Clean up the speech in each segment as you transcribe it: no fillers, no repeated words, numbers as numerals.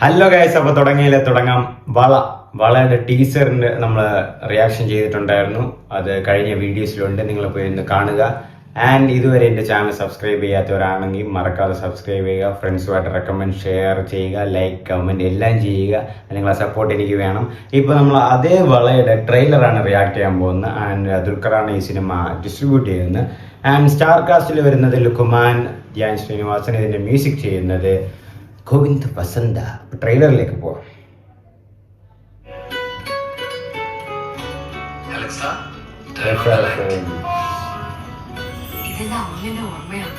Hello guys, അപ്പോൾ തുടങ്ങാം. വളയുടെ ടീസറിന്റെ നമ്മൾ റിയാക്ഷൻ ചെയ്തിട്ടുണ്ടായിരുന്നു. അത് കഴിഞ്ഞ വീഡിയോസിലുണ്ട്, നിങ്ങൾ പോയി ഒന്ന് കാണുക. ആൻഡ് ഇതുവരെ എൻ്റെ ചാനൽ സബ്സ്ക്രൈബ് ചെയ്യാത്തവരാണെങ്കിൽ മറക്കാതെ സബ്സ്ക്രൈബ് ചെയ്യുക, ഫ്രണ്ട്സുമായിട്ട് റെക്കമെൻഡ് ഷെയർ ചെയ്യുക, ലൈക്ക് കമൻറ്റ് എല്ലാം ചെയ്യുക. നിങ്ങളെ സപ്പോർട്ട് എനിക്ക് വേണം. ഇപ്പോൾ നമ്മൾ അതേ വളയുടെ ട്രെയിലറാണ് റിയാക്ട് ചെയ്യാൻ പോകുന്നത്. ആൻഡ് ദുൽഖറാണ് ഈ സിനിമ ഡിസ്ട്രിബ്യൂട്ട് ചെയ്യുന്നത്. ആൻഡ് സ്റ്റാർ കാസ്റ്റിൽ വരുന്നത് ലുക്കുമാൻ, ധ്യാൻ ശ്രീനിവാസൻ. ഇതിൻ്റെ മ്യൂസിക് ചെയ്യുന്നത് ഗോവിന്ദ് വസന്ത. ട്രെയിലറിലേക്ക് പോവാം. ഇതെന്റെ അമ്മയുടെ ഓർമ്മയാണ്.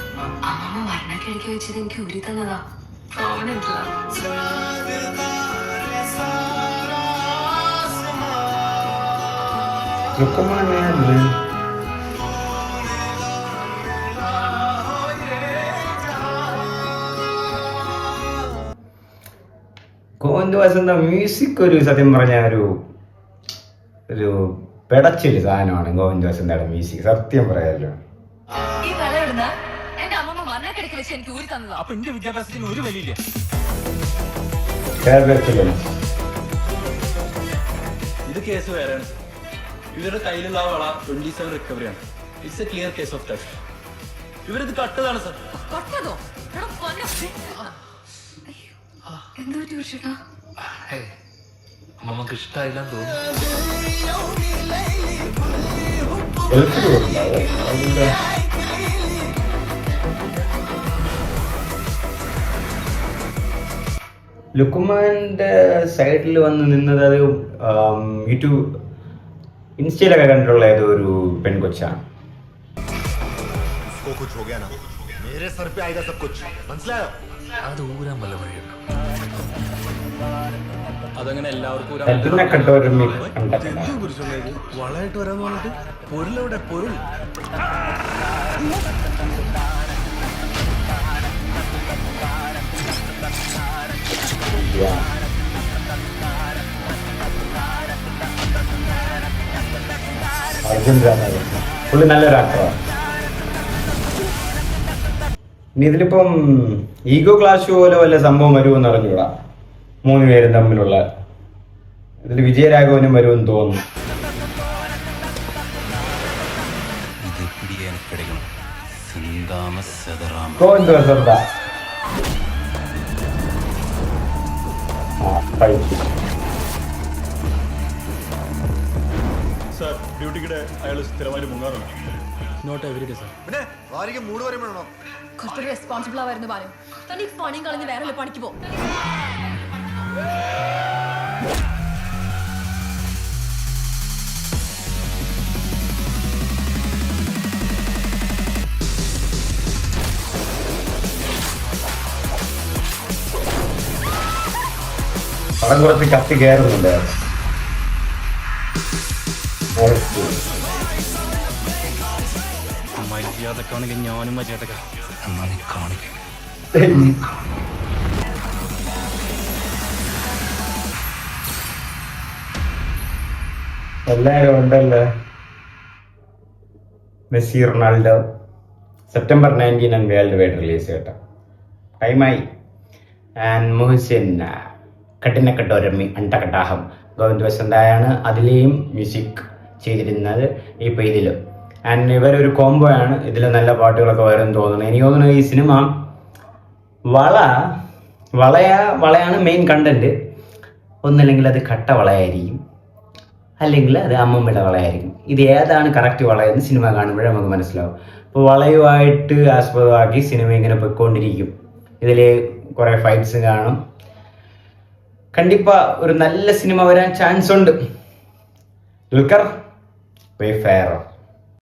അമ്മ മരണക്കിടയ്ക്ക് വെച്ചത് എനിക്ക് ഊരി തന്നതാ. ഗോവിന്ദ് വസന്ത മ്യൂസിക് ഒരു സത്യം പറഞ്ഞ ഒരു പെടച്ചില് സാധനമാണ് ഗോവിന്ദ് വസന്തയുടെ മ്യൂസിക്. സത്യം പറയാമല്ലോ. ഇത് കേസ് വേറെയാണ്. ഇവരുടെ കയ്യിലുള്ള വള 27 റിക്കവറിയാണ്. It's a clear case of theft. ഇവരിത് കട്ടതാണ് സർ. നമുക്ക് ഇഷ്ടായില്ലെന്ന് തോന്നുന്നു. ലുക്കുമാന്റെ സൈഡിൽ വന്ന് നിന്നത് അത് യൂട്യൂബ് ഇൻസ്റ്റയിലൊക്കെ കണ്ടിട്ടുള്ള ഏതോ ഒരു പെൺകൊച്ചാണ്. അതങ്ങനെ എല്ലാവർക്കും വളമായിട്ട് വരാന്ന് പറഞ്ഞിട്ട് പൊരുളവിടെ പൊരുൾ. പുള്ളി നല്ലൊരു ആക്ടറാണ്. ഇനി ഇതിലിപ്പം ഈഗോ ക്ലാഷ് പോലെ വല്ല സംഭവം വരുമെന്ന് അറിഞ്ഞൂടാ. 3 പേരും തമ്മിലുള്ള ഇതിൽ വിജയരാഘവനും വരുമെന്ന് തോന്നുന്നു. ഗോവിന്ദ് വസന്ത സർ, ഡ്യൂട്ടിക്കിടെ അയാൾ സ്ഥിരമായിട്ട് മുങ്ങാറുണ്ട്. Not every day sir. പിന്നെ ഭാര്യയ്ക്ക് മൂട് വരുമ്പോഴാണോ കുറച്ചൊരു റെസ്പോൺസിബിൾ ആവായിരുന്നു പറഞ്ഞു. തനിക്ക് പണിയും കളഞ്ഞ് വേറെ പണിക്ക് പോകും. പടം കുറച്ച് കത്തി കയറുന്നുണ്ട്. മര്യാദക്കാണെങ്കിൽ ഞാനും മര്യാദക്ക കാണിക്കും. എല്ലാരും ഉണ്ടല്ലോ. Messi, Ronaldo September 19 world wide release കേട്ടോ. ടൈമായി. ആൻഡ് മുഹസിൻ കട്ടിനക്കട്ടോരമ്മി അണ്ടകട്ടാഹം. ഗോവിന്ദ് വസന്തയാണ് അതിലെയും മ്യൂസിക് ചെയ്തിരുന്നത്. ഇപ്പോൾ ഇതിലും. ആൻഡ് ഇവരൊരു കോംബോ ആണ്. ഇതിൽ നല്ല പാട്ടുകളൊക്കെ വരും തോന്നുന്നു. എനിക്ക് തോന്നുന്നു ഈ സിനിമ വളയാണ് മെയിൻ കണ്ടന്റ്. ഒന്നല്ലെങ്കിൽ അത് കട്ട വളയായിരിക്കും, അല്ലെങ്കിൽ അത് അമ്മമ്മയുടെ വളയായിരിക്കും. ഇത് ഏതാണ് കറക്റ്റ് വളയെന്ന് സിനിമ കാണുമ്പോഴേ നമുക്ക് മനസ്സിലാവും. അപ്പോൾ വളയുമായിട്ട് ആസ്പദമാക്കി സിനിമ ഇങ്ങനെ പോയിക്കൊണ്ടിരിക്കും. ഇതിൽ കുറേ ഫൈറ്റ്സ് കാണും. കണ്ടിപ്പാ ഒരു നല്ല സിനിമ വരാൻ ചാൻസ് ഉണ്ട്. ദുൽഖർ വേ ഫെയർ.